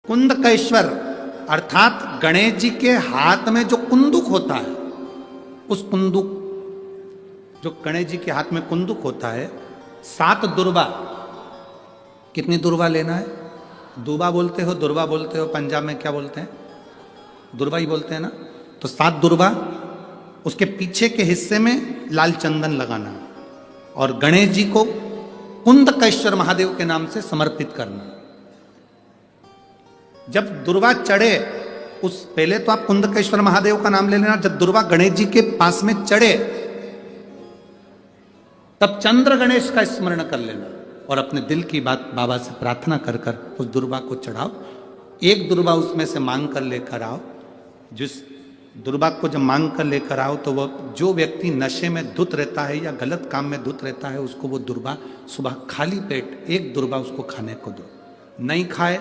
कुंदकेश्वर अर्थात गणेश जी के हाथ में जो कुंदुक होता है, उस कुंदुक, जो गणेश जी के हाथ में कुंदुक होता है, 7 दुर्बा। कितनी दुर्बा लेना है? दुबा बोलते हो, दुर्बा बोलते हो, पंजाब में क्या बोलते हैं? दुर्बा ही बोलते हैं ना। तो 7 दुर्बा, उसके पीछे के हिस्से में लाल चंदन लगाना और गणेश जी को कुंदकेश्वर महादेव के नाम से समर्पित करना। जब दुर्वा चढ़े, उस पहले तो आप कुंदकेश्वर महादेव का नाम ले लेना। जब दुर्वा गणेश जी के पास में चढ़े, तब चंद्र गणेश का स्मरण कर लेना और अपने दिल की बात बाबा से प्रार्थना कर कर उस दुर्वा को चढ़ाओ। एक दुर्वा उसमें से मांग कर लेकर आओ। जिस दुर्वा को जब मांग कर लेकर आओ, तो वह जो व्यक्ति नशे में धुत रहता है या गलत काम में धुत रहता है, उसको वो दुर्वा सुबह खाली पेट एक दुर्वा उसको खाने को दो। नहीं खाए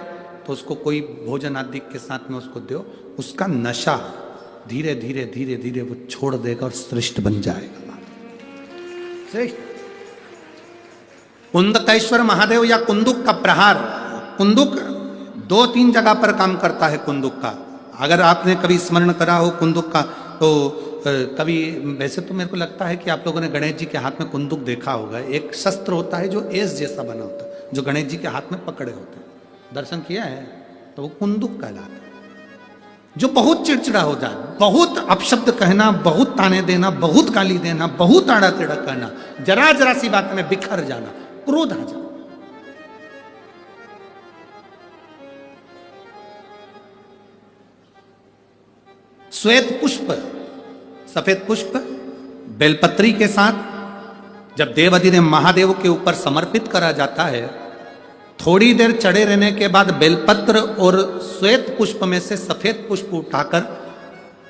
तो उसको कोई भोजन आदि के साथ में उसको दो। उसका नशा धीरे धीरे धीरे धीरे वो छोड़ देगा और श्रेष्ठ बन जाएगा। श्रेष्ठ कुंदकेश्वर महादेव या कुंदुक का प्रहार। कुंदुक 2-3 जगह पर काम करता है। कुंदुक का अगर आपने कभी स्मरण करा हो कुंदुक का, तो कभी, वैसे तो मेरे को लगता है कि आप लोगों ने गणेश जी के हाथ में कुंदुक देखा होगा। एक शस्त्र होता है जो एस जैसा बना होता है, जो गणेश जी के हाथ में पकड़े होते हैं। दर्शन किया है? तो वो कुंदुक कहलाता है। जो बहुत चिड़चिड़ा हो जाए, बहुत अपशब्द कहना, बहुत ताने देना, बहुत गाली देना, बहुत आड़ा टेढ़ा कहना, जरा जरा सी बात में बिखर जाना, क्रोध आ जाए। श्वेत पुष्प, सफेद पुष्प बेलपत्री के साथ जब देवाधिदेव महादेव के ऊपर समर्पित करा जाता है, थोड़ी देर चढ़े रहने के बाद बेलपत्र और श्वेत पुष्प में से सफेद पुष्प उठाकर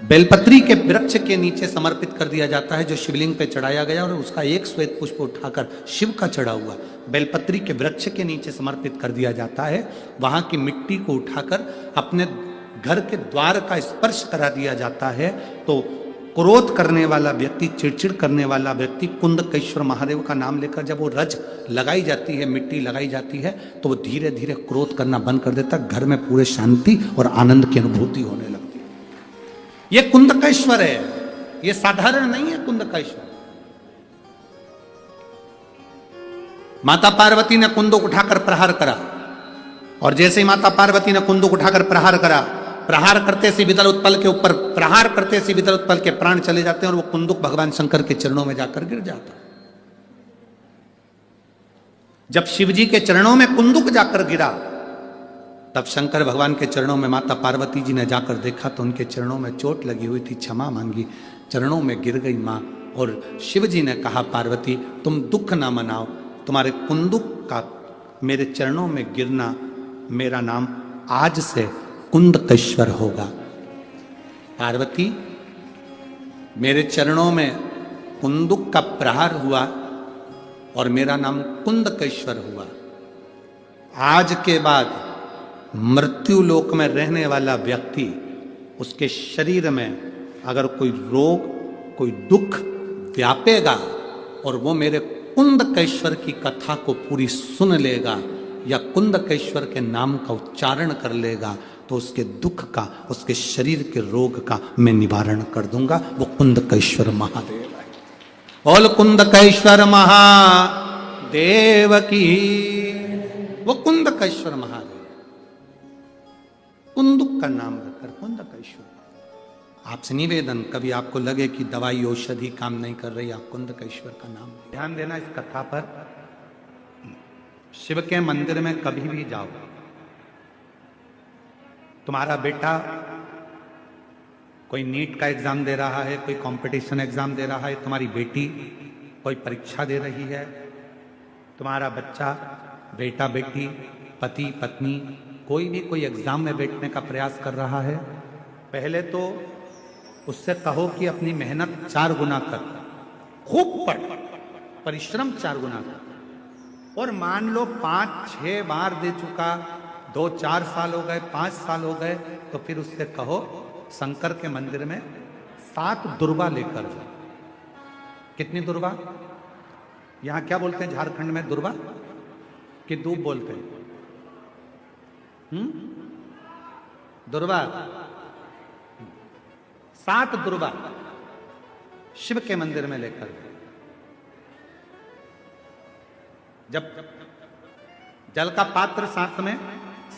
बेलपत्री के वृक्ष के नीचे समर्पित कर दिया जाता है, जो शिवलिंग पे चढ़ाया गया, और उसका एक श्वेत पुष्प उठाकर शिव का चढ़ा हुआ बेलपत्री के वृक्ष के नीचे समर्पित कर दिया जाता है। वहां की मिट्टी को उठाकर अपने घर के द्वार का स्पर्श करा दिया जाता है। तो क्रोध करने वाला व्यक्ति, चिड़चिड़ करने वाला व्यक्ति कुंदकेश्वर महादेव का नाम लेकर जब वो रज लगाई जाती है, मिट्टी लगाई जाती है, तो वो धीरे धीरे क्रोध करना बंद कर देता है। घर में पूरे शांति और आनंद की अनुभूति होने लगती है। ये कुंदकेश्वर है, ये साधारण नहीं है। कुंदकेश्वर माता पार्वती ने कुंदुक उठाकर प्रहार करा, और जैसे ही माता पार्वती ने कुंदुक उठाकर प्रहार करा, प्रहार करते से विदल उत्पल के ऊपर, प्रहार करते से विदल उत्पल के प्राण चले जाते हैं और वो कुंदुक भगवान शंकर के चरणों में जाकर गिर जाता है। जब शिवजी के चरणों में कुंदुक जाकर गिरा, तब शंकर भगवान के चरणों में माता पार्वती जी ने जाकर देखा तो उनके चरणों में चोट लगी हुई थी, क्षमा मांगी, चरणों में गिर गई मां। और शिवजी ने कहा, पार्वती तुम दुख ना मनाओ, तुम्हारे कुंदुक का मेरे चरणों में गिरना, मेरा नाम आज से कुंदकेश्वर होगा। पार्वती, मेरे चरणों में कुंदुक का प्रहार हुआ और मेरा नाम कुंदकेश्वर हुआ। आज के बाद मृत्यु लोक में रहने वाला व्यक्ति, उसके शरीर में अगर कोई रोग, कोई दुख व्यापेगा और वो मेरे कुंदकेश्वर की कथा को पूरी सुन लेगा या कुंदकेश्वर के नाम का उच्चारण कर लेगा, तो उसके दुख का, उसके शरीर के रोग का मैं निवारण कर दूंगा। वो कुंदकेश्वर महादेव है। बोल कुंदकेश्वर महादेव की। वो कुंदकेश्वर महादेव, कुंदुक का नाम रखकर कुंदकेश्वर। आपसे निवेदन, कभी आपको लगे कि दवाई औषधि काम नहीं कर रही, आप कुंदकेश्वर का नाम ध्यान देना इस कथा पर। शिव के मंदिर में कभी भी जाओ, तुम्हारा बेटा कोई नीट का एग्जाम दे रहा है, कोई कंपटीशन एग्जाम दे रहा है, तुम्हारी बेटी कोई परीक्षा दे रही है, तुम्हारा बच्चा, बेटा बेटी, पति पत्नी, कोई भी कोई एग्जाम में बैठने का प्रयास कर रहा है, पहले तो उससे कहो कि अपनी मेहनत 4 गुना कर, खूब पढ़, परिश्रम 4 गुना कर। और मान लो 5-6 बार दे चुका, 2-4 साल हो गए, 5 साल हो गए, तो फिर उससे कहो शंकर के मंदिर में 7 दुर्बा लेकर जाओ। कितनी दुर्बा? यहां क्या बोलते हैं झारखंड में? दुर्बा कि दूब बोलते हैं? दुर्वा, 7 दुर्वा शिव के मंदिर में लेकर गए। जब जल का पात्र साथ में,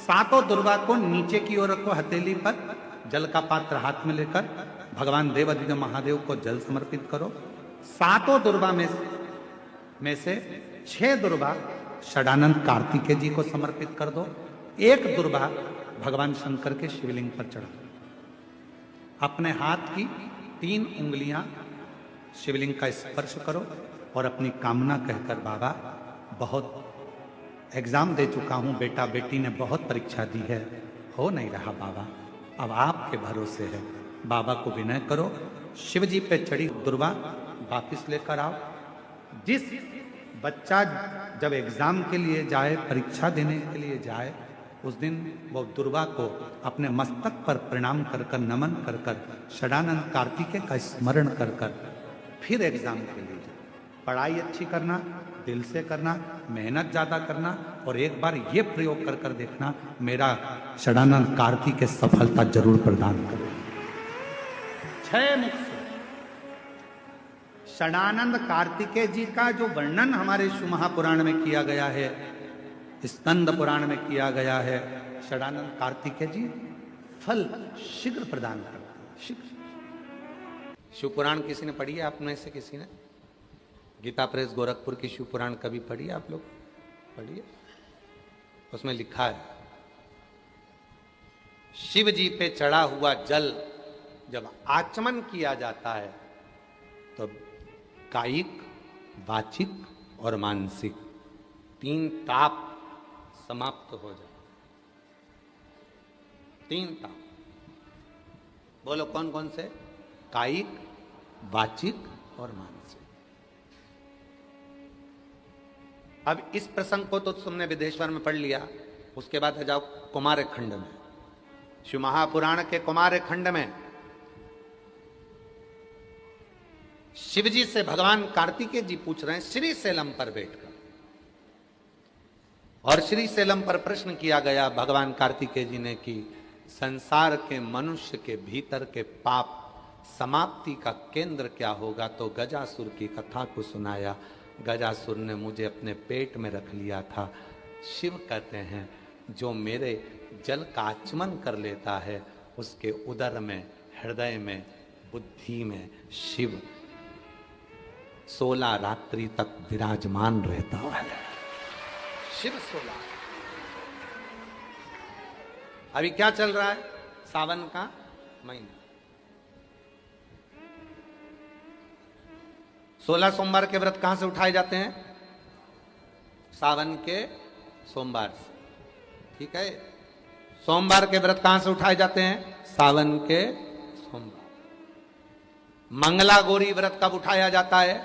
7 दुर्वा को नीचे की ओर रखो, हथेली पर जल का पात्र हाथ में लेकर भगवान देवादिदेव महादेव को जल समर्पित करो। 7 दुर्वा में से 6 दुर्वा षडानंद कार्तिकेय जी को समर्पित कर दो। 1 दुर्वा भगवान शंकर के शिवलिंग पर चढ़ा दो। अपने हाथ की 3 उंगलियां शिवलिंग का स्पर्श करो और अपनी कामना कहकर, बाबा बहुत एग्जाम दे चुका हूं, बेटा बेटी ने बहुत परीक्षा दी है, हो नहीं रहा बाबा, अब आपके भरोसे है। बाबा को विनय करो, शिव जी पे चढ़ी दुर्वा वापिस लेकर आओ। जिस बच्चा जब एग्जाम के लिए जाए, परीक्षा देने के लिए जाए, उस दिन वो दुर्वा को अपने मस्तक पर प्रणाम कर कर, नमन कर कर, षडानंद कार्तिकेय का स्मरण कर कर फिर एग्जाम के लिए जाए। पढ़ाई अच्छी करना, दिल से करना, मेहनत ज्यादा करना, और एक बार ये प्रयोग कर कर देखना, मेरा षडानंद कार्तिकेय सफलता जरूर प्रदान करे। 6 मुख से षडानंद कार्तिकेय जी का जो वर्णन हमारे शिव महापुराण में किया गया है, स्कंद पुराण में किया गया है, षडानंद कार्तिकेय जी फल शीघ्र प्रदान करते हैं, शीघ्र। शिव पुराण किसी ने पढ़ी है आप में से? किसी ने गीता प्रेस गोरखपुर की शिव पुराण कभी पढ़ी है? आप लोग पढ़िए, उसमें लिखा है शिव जी पे चढ़ा हुआ जल जब आचमन किया जाता है तो कायिक, वाचिक और मानसिक 3 ताप समाप्त हो जाए। 3 ताप, बोलो कौन कौन से? कायिक, वाचिक और मानसिक। अब इस प्रसंग को तो तुमने विदेश्वर में पढ़ लिया, उसके बाद जाओ कुमार खंड में। शिव महापुराण के कुमार खंड में शिव जी से भगवान कार्तिकेय जी पूछ रहे हैं श्री सेलम पर बैठकर, और श्री सेलम पर प्रश्न किया गया भगवान कार्तिकेय जी ने कि संसार के मनुष्य के भीतर के पाप समाप्ति का केंद्र क्या होगा? तो गजासुर की कथा को सुनाया। गजासुर ने मुझे अपने पेट में रख लिया था। शिव कहते हैं जो मेरे जल का आचमन कर लेता है उसके उदर में, हृदय में, बुद्धि में शिव 16 रात्रि तक विराजमान रहता है। शिव 16। अभी क्या चल रहा है? सावन का महीना, 16 सोमवार के व्रत कहां से उठाए जाते हैं? सावन के सोमवार से, ठीक है। सोमवार के व्रत कहां से उठाए जाते हैं? सावन के सोमवार। मंगला गौरी व्रत कब उठाया जाता है?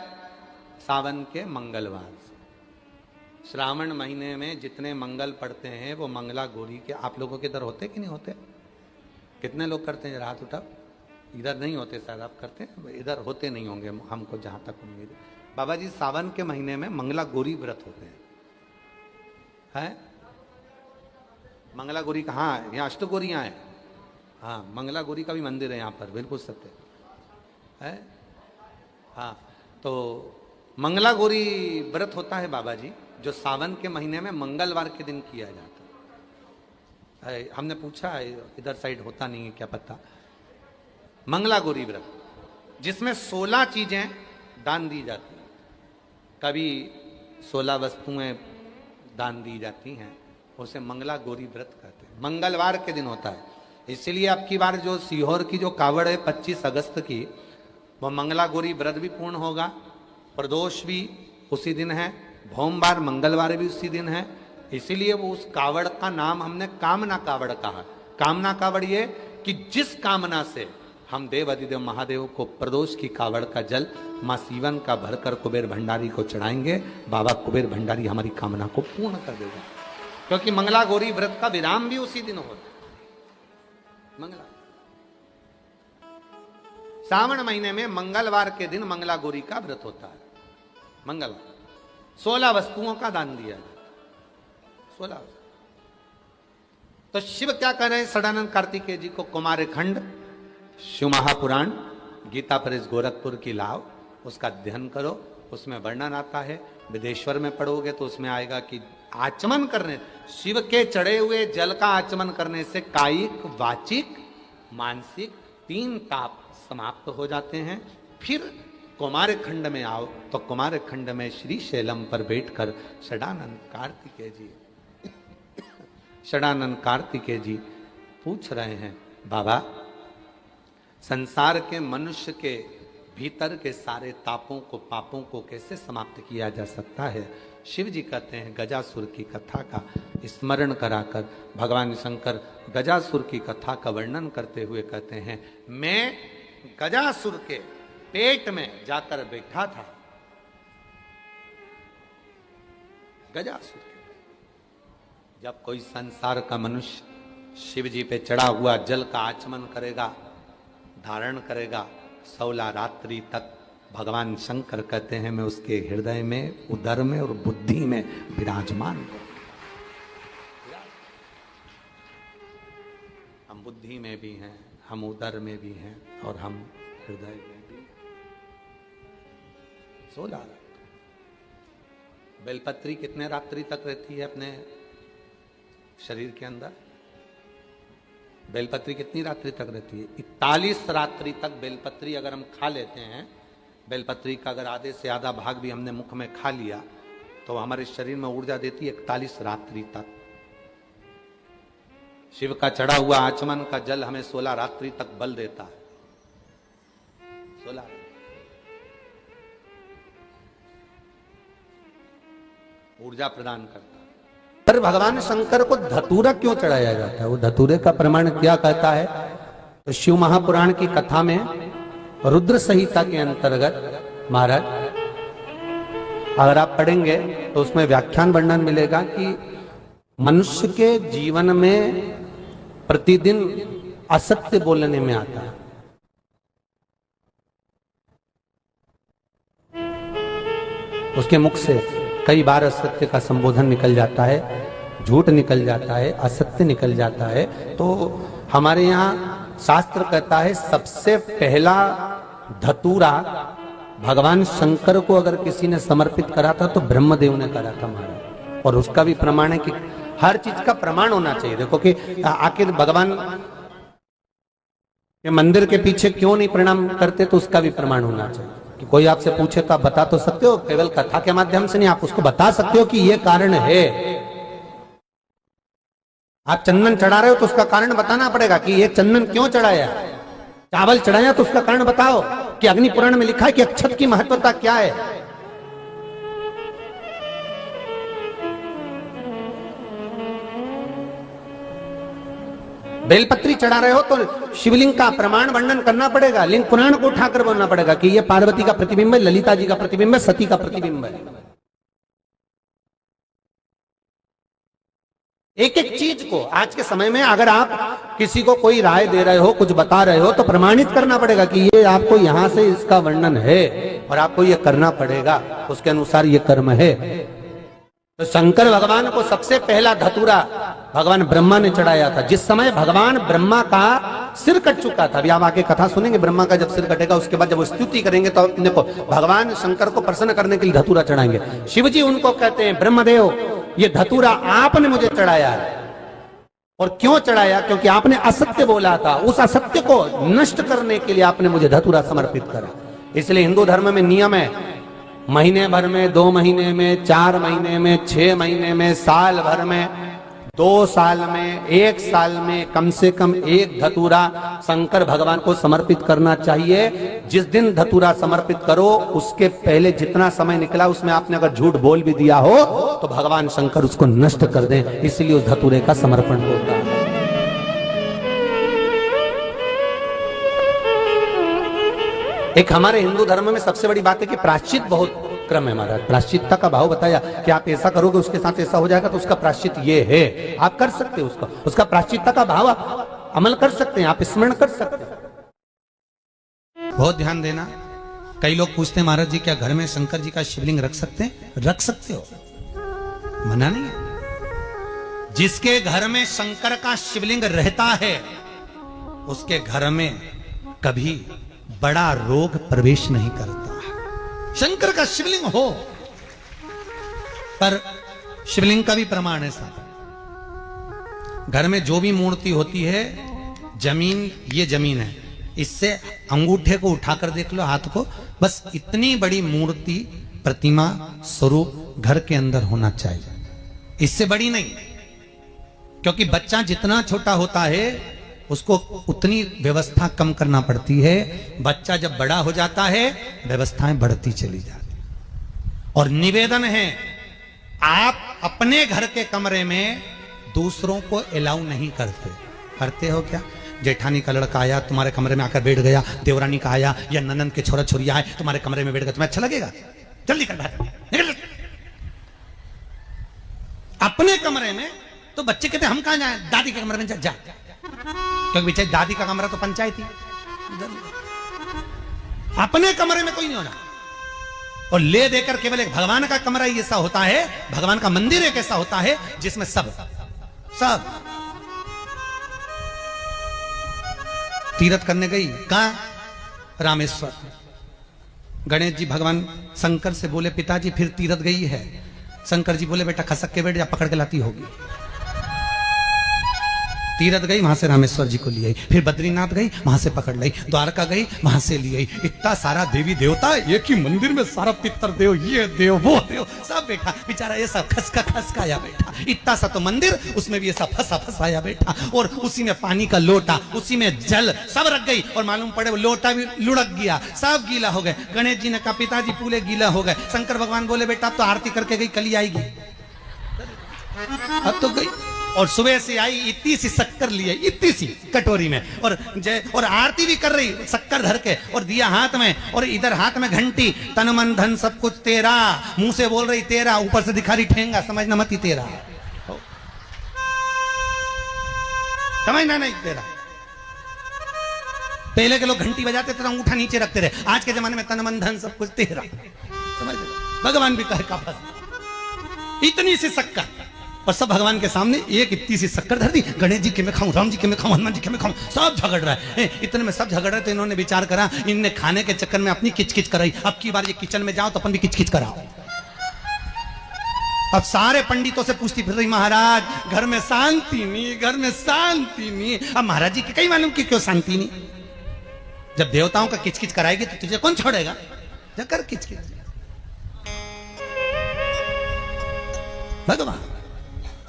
सावन के मंगलवार से। श्रावण महीने में जितने मंगल पड़ते हैं वो मंगला गौरी के, आप लोगों के इधर होते कि नहीं होते? कितने लोग करते हैं? हाथ उठा। इधर नहीं होते शायद, आप करते हैं? इधर होते नहीं होंगे हमको जहां तक उम्मीद है। बाबा जी सावन के महीने में मंगला गौरी व्रत होते हैं, है? मंगला गौरी कहाँ है? यहाँ अष्टगौरियाँ हैं। हाँ, मंगला गौरी का भी मंदिर है यहाँ पर, बिल्कुल सत्य है। हाँ, तो मंगला गौरी व्रत होता है बाबा जी, जो सावन के महीने में मंगलवार के दिन किया जाता है। हमने पूछा है, इधर साइड होता नहीं है, क्या पता। मंगला गौरी व्रत जिसमें 16 चीजें दान दी जाती हैं, कभी 16 वस्तुएं दान दी जाती हैं, उसे मंगला गौरी व्रत कहते हैं। मंगलवार के दिन होता है, इसलिए अब की बार जो सीहोर की जो कावड़ है 25 अगस्त की, वह मंगला गौरी व्रत भी पूर्ण होगा। प्रदोष भी उसी दिन है, भोमवार मंगलवार भी उसी दिन है, इसीलिए वो उस कावड़ का नाम हमने कामना कावड़ कहा। कामना कावड़ ये कि जिस कामना से हम देव अधिदेव महादेव को प्रदोष की कावड़ का जल माँ सीवन का भरकर कुबेर भंडारी को चढ़ाएंगे, बाबा कुबेर भंडारी हमारी कामना को पूर्ण कर देगा। क्योंकि मंगला गौरी व्रत का विराम भी उसी दिन होता है। मंगला सावन महीने में मंगलवार के दिन मंगला गौरी का व्रत होता है। मंगलवार 16 वस्तुओं का दान दिया जाता है। 16 तो शिव क्या कह रहे हैं सदानंद कार्तिकेय जी को, कुमार खंड शिव महापुराण गीता प्रेस गोरखपुर की लाओ, उसका अध्ययन करो, उसमें वर्णन आता है। विदेश्वर में पढ़ोगे तो उसमें आएगा कि आचमन करने, शिव के चढ़े हुए जल का आचमन करने से कायिक वाचिक मानसिक 3 ताप समाप्त हो जाते हैं। फिर कुमार खंड में आओ तो कुमार खंड में श्री शैलम पर बैठकर सदानंद कार्तिकेय जी पूछ रहे हैं, बाबा संसार के मनुष्य के भीतर के सारे तापों को पापों को कैसे समाप्त किया जा सकता है। शिव जी कहते हैं गजासुर की कथा का स्मरण कराकर, भगवान शंकर गजासुर की कथा का वर्णन करते हुए कहते हैं, मैं गजासुर के पेट में जाकर बैठा था। गजासुर के, जब कोई संसार का मनुष्य शिव जी पे चढ़ा हुआ जल का आचमन करेगा, धारण करेगा, 16 रात्रि तक भगवान शंकर कहते हैं मैं उसके हृदय में, उदर में और बुद्धि में विराजमान हूं। हम बुद्धि में भी हैं, हम उदर में भी हैं और हम हृदय में भी। 16 रात्रि। बेलपत्री कितने रात्रि तक रहती है अपने शरीर के अंदर? बेलपत्री कितनी रात्रि तक रहती है? 41 रात्रि तक बेलपत्री अगर हम खा लेते हैं, बेलपत्री का अगर आधे से आधा भाग भी हमने मुख में खा लिया तो हमारे शरीर में ऊर्जा देती है 41 रात्रि तक। शिव का चढ़ा हुआ आचमन का जल हमें 16 रात्रि तक बल देता है। 16 ऊर्जा प्रदान करता है। पर भगवान शंकर को धतूरा क्यों चढ़ाया जाता है? वो धतूरे का प्रमाण क्या कहता है? तो शिव महापुराण की कथा में रुद्र संहिता के अंतर्गत महाराज अगर आप पढ़ेंगे तो उसमें व्याख्यान वर्णन मिलेगा कि मनुष्य के जीवन में प्रतिदिन असत्य बोलने में आता है। उसके मुख से कई बार असत्य का संबोधन निकल जाता है, झूठ निकल जाता है, असत्य निकल जाता है। तो हमारे यहाँ शास्त्र कहता है सबसे पहला धतूरा भगवान शंकर को अगर किसी ने समर्पित करा था तो ब्रह्मदेव ने करा था महाराज। और उसका भी प्रमाण है कि हर चीज का प्रमाण होना चाहिए। देखो कि आखिर भगवान के मंदिर के पीछे क्यों नहीं प्रणाम करते, तो उसका भी प्रमाण होना चाहिए। कि कोई आपसे पूछे तो आप बता तो सकते हो, केवल कथा के माध्यम से नहीं, आप उसको बता सकते हो कि ये कारण है। आप चंदन चढ़ा रहे हो तो उसका कारण बताना पड़ेगा कि ये चंदन क्यों चढ़ाया। चावल चढ़ाया तो उसका कारण बताओ कि अग्नि पुराण में लिखा है कि अक्षत की महत्वता क्या है। बेलपत्री चढ़ा रहे हो तो शिवलिंग का प्रमाण वर्णन करना पड़ेगा, लिंग पुराण को उठाकर बोलना पड़ेगा कि यह पार्वती का प्रतिबिंब है, ललिता जी का प्रतिबिंब है, सती का प्रतिबिंब है। एक एक चीज को आज के समय में अगर आप किसी को कोई राय दे रहे हो, कुछ बता रहे हो, तो प्रमाणित करना पड़ेगा कि ये आपको यहां से इसका वर्णन है और आपको ये करना पड़ेगा, उसके अनुसार ये कर्म है। तो शंकर भगवान को सबसे पहला धतूरा भगवान ब्रह्मा ने चढ़ाया था। जिस समय भगवान ब्रह्मा का सिर कट चुका था, अभी आप आगे कथा सुनेंगे, ब्रह्मा का जब सिर कटेगा उसके बाद जब वो स्तुति करेंगे तो देखो भगवान शंकर को प्रसन्न करने के लिए धतूरा चढ़ाएंगे। शिव जी उनको कहते हैं ब्रह्मदेव ये धतूरा आपने मुझे चढ़ाया है। और क्यों चढ़ाया? क्योंकि आपने असत्य बोला था, उस असत्य को नष्ट करने के लिए आपने मुझे धतूरा समर्पित करा। इसलिए हिंदू धर्म में नियम है, महीने भर में, 2 महीने में, 4 महीने में, 6 महीने में, साल भर में, 2 साल में, 1 साल में कम से कम 1 धतूरा शंकर भगवान को समर्पित करना चाहिए। जिस दिन धतूरा समर्पित करो उसके पहले जितना समय निकला उसमें आपने अगर झूठ बोल भी दिया हो तो भगवान शंकर उसको नष्ट कर दें, इसलिए उस धतूरे का समर्पण होता है। एक हमारे हिंदू धर्म में सबसे बड़ी बात है कि प्रायश्चित बहुत क्रम है महाराज। प्रायश्चित्ता का भाव बताया कि आप ऐसा करोगे उसके साथ ऐसा हो जाएगा, तो उसका प्रायश्चित ये है, आप कर सकते हो उसका, उसका प्रायश्चित्ता का भाव आप अमल कर सकते हैं, आप स्मरण कर सकते हैं। बहुत ध्यान देना। कई लोग पूछते हैं महाराज जी क्या घर में शंकर जी का शिवलिंग रख सकते हैं? रख सकते हो, मना नहीं है। जिसके घर में शंकर का शिवलिंग रहता है उसके घर में कभी बड़ा रोग प्रवेश नहीं करता। शंकर का शिवलिंग हो, पर शिवलिंग का भी प्रमाण है साहब, घर में जो भी मूर्ति होती है, जमीन ये जमीन है, इससे अंगूठे को उठाकर देख लो, हाथ को, बस इतनी बड़ी मूर्ति प्रतिमा स्वरूप घर के अंदर होना चाहिए, इससे बड़ी नहीं। क्योंकि बच्चा जितना छोटा होता है उसको उतनी व्यवस्था कम करना पड़ती है, बच्चा जब बड़ा हो जाता है व्यवस्थाएं बढ़ती चली जाती। और निवेदन है, आप अपने घर के कमरे में दूसरों को अलाउ नहीं करते। करते हो क्या? जेठानी का लड़का आया तुम्हारे कमरे में आकर बैठ गया, देवरानी का आया या ननंद के छोरा छोरिया आए तुम्हारे कमरे में बैठ गया, तुम्हें अच्छा लगेगा? जल्दी कर बाहर निकल। अपने कमरे में तो बच्चे कहते हम कहां जाए, दादी के कमरे में जा, क्योंकि बेचारी दादी का कमरा तो पंचायती। अपने कमरे में कोई नहीं होना। और ले देकर केवल एक भगवान का कमरा ही ऐसा होता है, भगवान का मंदिर एक ऐसा होता है जिसमें सब तीर्थ करने गई, कहां? रामेश्वर। गणेश जी भगवान शंकर से बोले पिताजी फिर तीर्थ गई है। शंकर जी बोले बेटा खसक के बैठ जा, पकड़ के लाती होगी। तीर्थ गई, वहां से रामेश्वर जी को ले आई, फिर बद्रीनाथ गई, वहां से पकड़ लाई, द्वारका गई, वहां से ले आई। इतना सारा देवी देवता एक ही मंदिर में, सारा पितर देव, ये देव वो देव सब बैठा, बेचारा ये सब खसकाया बैठा। इतना सा तो मंदिर, उसमें भी ये सब फंसाया बैठा, और उसी में पानी का लोटा, उसी में जल सब रख गई, और मालूम पड़े वो लोटा भी लुढ़क गया, सब गीला हो गए। गणेश जी ने कहा पिताजी पूरे गीला हो गए। शंकर भगवान बोले बेटा अब तो आरती करके गई, कल ही आएगी। अब तो गई, और सुबह से आई, इतनी सी शक्कर लिए, इतनी सी कटोरी में, और आरती भी कर रही शक्कर धर के, और दिया हाथ में, और इधर हाथ में घंटी, तन मन धन सब कुछ तेरा, मुंह से बोल रही तेरा, ऊपर से दिखा रही ठेंगा, समझना मत ही तेरा, समझना नहीं तेरा। पहले के लोग घंटी बजाते थे, अंगूठा नीचे रखते रहे, आज के जमाने में तन मन धन सब कुछ तेरा, समझ? भगवान भी कहे का बस इतनी सी शक्कर, और सब भगवान के सामने एक इतनी सी शक्कर धर दी। गणेश जी के मैं खाऊं, राम जी के मैं खाऊं, हनुमान जी के मैं खाऊं, सब झगड़ रहा है। इतने में सब झगड़ रहे, तो इन्होंने विचार करा, इनने खाने के चक्कर में अपनी किचकिच कराई, अब की बार ये किचन में जाओ तो अपन भी किचकिच कराओ। अब सारे पंडितों से पूछती फिर रही, महाराज घर में शांति नहीं, घर में शांति नहीं। अब महाराज जी के कहीं मालूम कि क्यों शांति नहीं? जब देवताओं का किचकिच कराएगी तो तुझे कौन छोड़ेगा? जाकर किचकिच भगवान।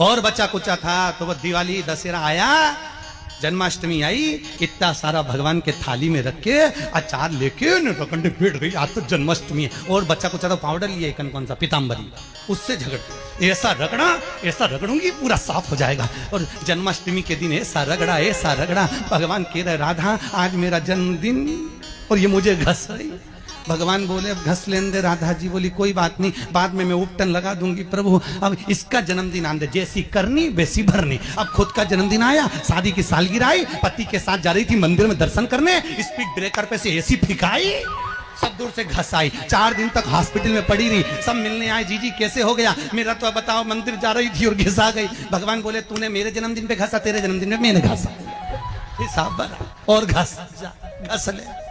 और बच्चा कुचा था तो वो दिवाली दशहरा आया, जन्माष्टमी आई, इतना सारा भगवान के थाली में रख के अचार लेके नटखंडे बैठ गई, आज तो जन्माष्टमी है। और बच्चा कुचा तो पाउडर लिए कौन सा पीताम्बरी, उससे झगड़ती, ऐसा रगड़ूंगी पूरा साफ हो जाएगा। और जन्माष्टमी के दिन ऐसा रगड़ा, भगवान कह रहे राधा आज मेरा जन्मदिन और ये मुझे घस रही। भगवान बोले अब घस लेने दे। राधा जी बोली कोई बात नहीं, बाद में मैं उपटन लगा दूंगी प्रभु, अब इसका जन्मदिन आने दे, जैसी करनी वैसी भरनी। अब खुद का जन्मदिन आया, शादी की सालगिरह आई, पति के साथ जा रही थी मंदिर में दर्शन करने, स्पीड ब्रेकर पे से एसी फिकाई, सब दूर से घस आई। 4 दिन तक हॉस्पिटल में पड़ी रही, सब मिलने आए, जीजी कैसे हो गया? मेरा तो बताओ मंदिर जा रही थी और घिसा गई। भगवान बोले तूने मेरे जन्मदिन पे घसा, तेरे जन्मदिन में मैंने घसा, हिसाब बना, और घस ले।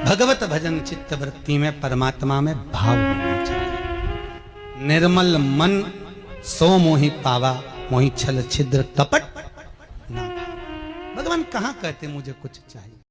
भगवत भजन चित्त वृत्ति में, परमात्मा में भाव होना चाहिए। निर्मल मन सो मोहि पावा, मोहि छल छिद्र कपट ना। भगवान कहां कहते मुझे कुछ चाहिए।